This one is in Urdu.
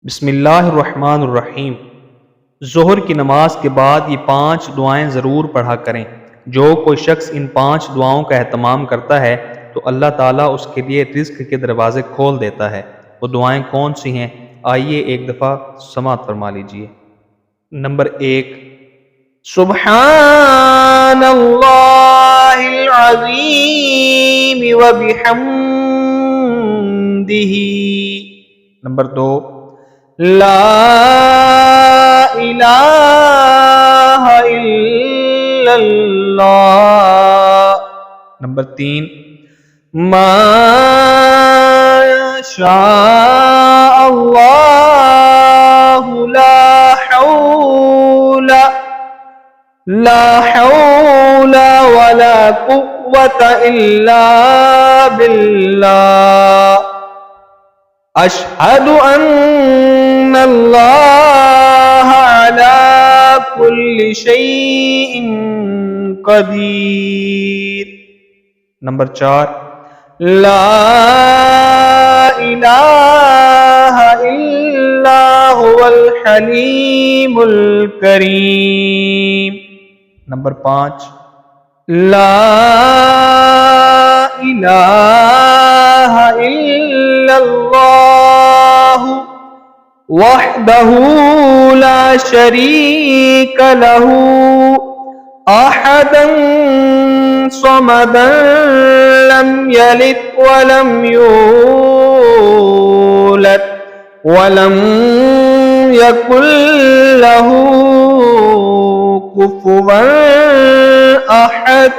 بسم اللہ الرحمن الرحیم۔ ظہر کی نماز کے بعد یہ 5 دعائیں ضرور پڑھا کریں۔ جو کوئی شخص ان 5 دعاؤں کا اہتمام کرتا ہے تو اللہ تعالیٰ اس کے لیے رزق کے دروازے کھول دیتا ہے۔ وہ دعائیں کون سی ہیں؟ آئیے ایک دفعہ سماعت فرما لیجئے۔ نمبر 1، سبحان اللہ العظیم وبحمدہ۔ نمبر 2، لا الہ الا اللہ۔ نمبر 3، ما شاء اللہ لا حول ولا قوة الا باللہ۔ اشہد ان اللہ علی کل شیء قدیر۔ نمبر 4، لا الہ الا هو الحلیم الکریم۔ نمبر 5، لا الہ الا اللہ وحدہ لا شریک لہ احدا صمدا لم یلد ولم یولد ولم یکن لہ کفوا احد۔